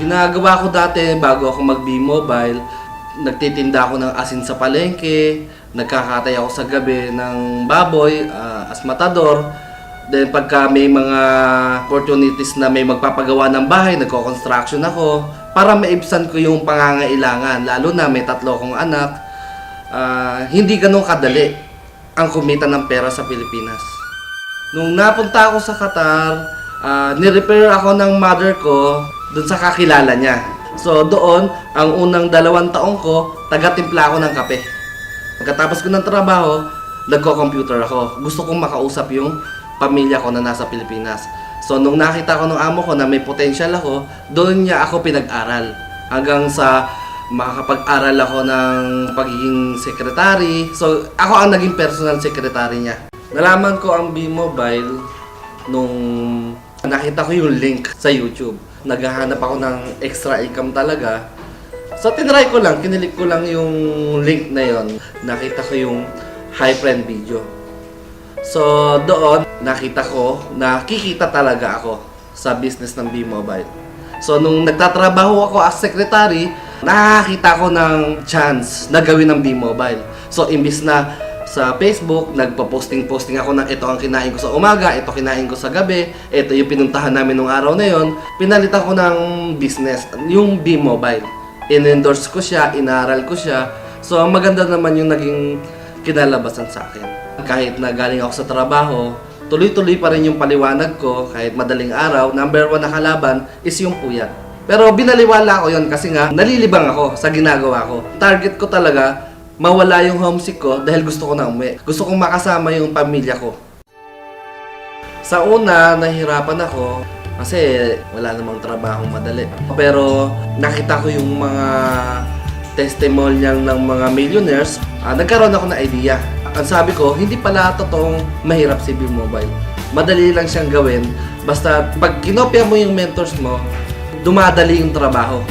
ginagawa ko dati bago ako mag-B-Mobile, nagtitinda ako ng asin sa palengke, nagkakatay ako sa gabi ng baboy, as matador. Then pagka may mga opportunities na may magpapagawa ng bahay, nagko-construction ako para maibsan ko yung pangangailangan. Lalo na may 3 akong anak, hindi ganun kadali ang kumita ng pera sa Pilipinas. Nung napunta ako sa Qatar, ni-repair ako ng mother ko doon sa kakilala niya. So doon, ang unang 2 taon ko, taga-timpla ako ng kape. Pagkatapos ko ng trabaho, nagko-computer ako. Gusto kong makausap yung pamilya ko na nasa Pilipinas. So nung nakita ko ng amo ko na may potential ako, doon niya ako pinag-aral. Hanggang sa makakapag-aral ako ng pagiging secretary. So ako ang naging personal secretary niya. Nalaman ko ang B-Mobile nung nakita ko yung link sa YouTube. Naghahanap ako ng extra income talaga. So tinry ko lang, kinilik ko lang yung link na yon. Nakita ko yung high friend video. So doon, nakita ko na kikita talaga ako sa business ng B-Mobile. So nung nagtatrabaho ako as secretary, nakakita ko ng chance na gawin ng B-Mobile. So imbis na sa Facebook, nagpo-posting ako ng ito ang kinain ko sa umaga, ito kinain ko sa gabi, ito yung pinuntahan namin nung araw na yon. Pinalitan ko ng business, yung B-Mobile. In-endorse ko siya, inaral ko siya. So maganda naman yung naging kinalabasan sa akin. Kahit na galing ako sa trabaho, tuloy-tuloy pa rin yung paliwanag ko kahit madaling araw. Number 1 na kalaban is yung puyat. Pero binaliwala ko yon kasi nga nalilibang ako sa ginagawa ko. Target ko talaga mawala yung homesick ko dahil gusto ko na umuwi. Gusto kong makasama yung pamilya ko. Sa una, nahihirapan ako kasi wala namang trabahong madali. Pero nakita ko yung mga testimonial ng mga millionaires, nagkaroon ako ng idea. Ang sabi ko, hindi pala totoong mahirap si B-Mobile. Madali lang siyang gawin. Basta pag kinopya mo yung mentors mo, dumadali yung trabaho.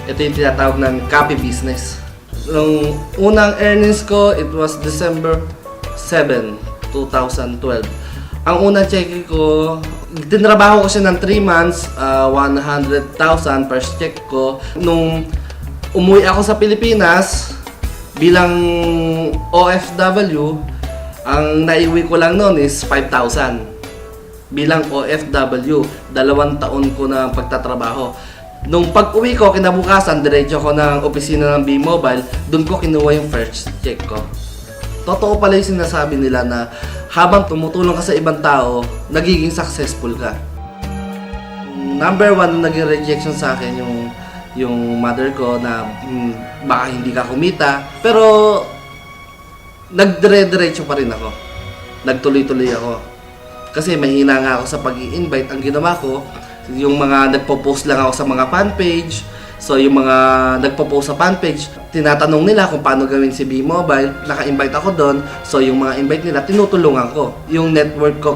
Ito yung tinatawag ng copy business. Nung unang earnings ko, it was December 7, 2012. Ang unang check ko, tinrabaho ko siya ng 3 months, 100,000 per check ko. Nung umuwi ako sa Pilipinas, bilang OFW, ang naiwi ko lang noon is 5,000. Bilang OFW, 2 taon ko na pagtatrabaho. Nung pag-uwi ko, kinabukasan, diretso ko ng opisina ng B-Mobile, doon ko kinuha yung first check ko. Totoo pala yung sinasabi nila na habang tumutulong ka sa ibang tao, nagiging successful ka. Number 1 na naging rejection sa akin yung mother ko na baka hindi ka kumita. Pero nagdire-diretso pa rin ako. Nagtuloy-tuloy ako. Kasi mahina nga ako sa pag-i-invite. Ang ginawa ko, yung mga nagpo-post lang ako sa mga fan page. So yung mga nagpo-post sa fan page, tinatanong nila kung paano gawin si B-Mobile. Naka-invite ako doon. So yung mga invite nila, tinutulungan ko. Yung network ko,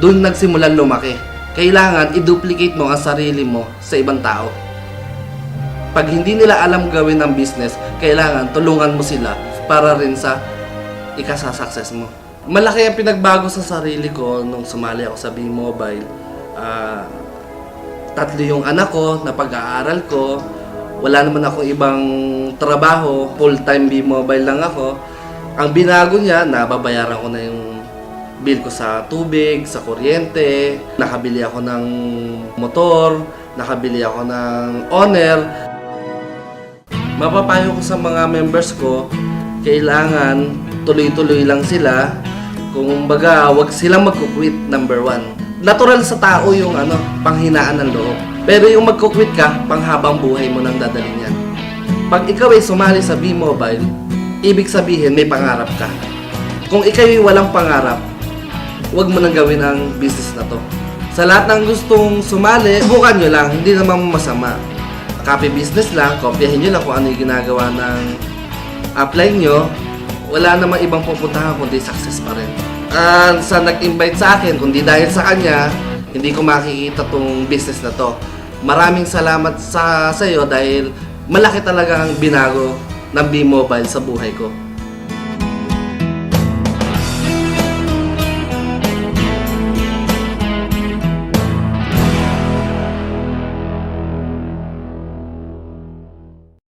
doon nagsimulan lumaki. Kailangan i-duplicate mo ang sarili mo sa ibang tao. Pag hindi nila alam gawin ng business, kailangan tulungan mo sila para rin sa ikasasucess mo. Malaki ang pinagbago sa sarili ko nung sumali ako sa B-Mobile. 3 yung anak ko na pag-aaral ko. Wala naman ako ibang trabaho. Full-time B-Mobile lang ako. Ang binago niya, nababayaran ko na yung bill ko sa tubig, sa kuryente. Nakabili ako ng motor. Nakabili ako ng owner. Mapapayo ko sa mga members ko, kailangan tuloy-tuloy lang sila. Kung baga, wag silang magkukwit, number 1. Natural sa tao yung panghinaan ng loob. Pero yung magkukwit ka, panghabang buhay mo nang dadalhin yan. Pag ikaw ay sumali sa B-Mobile, ibig sabihin may pangarap ka. Kung ikaw ay walang pangarap, huwag mo nang gawin ang business na to. Sa lahat ng gustong sumali, subukan nyo lang, hindi naman masama. Copy business lang, kopyahin nyo lang kung ano yung ginagawa ng apply nyo. Wala namang ibang pupuntahan kundi success pa rin. Sa nag-invite sa akin, kundi dahil sa kanya, hindi ko makikita tong business na to. Maraming salamat sa iyo dahil malaki talaga ang binago ng B-Mobile sa buhay ko.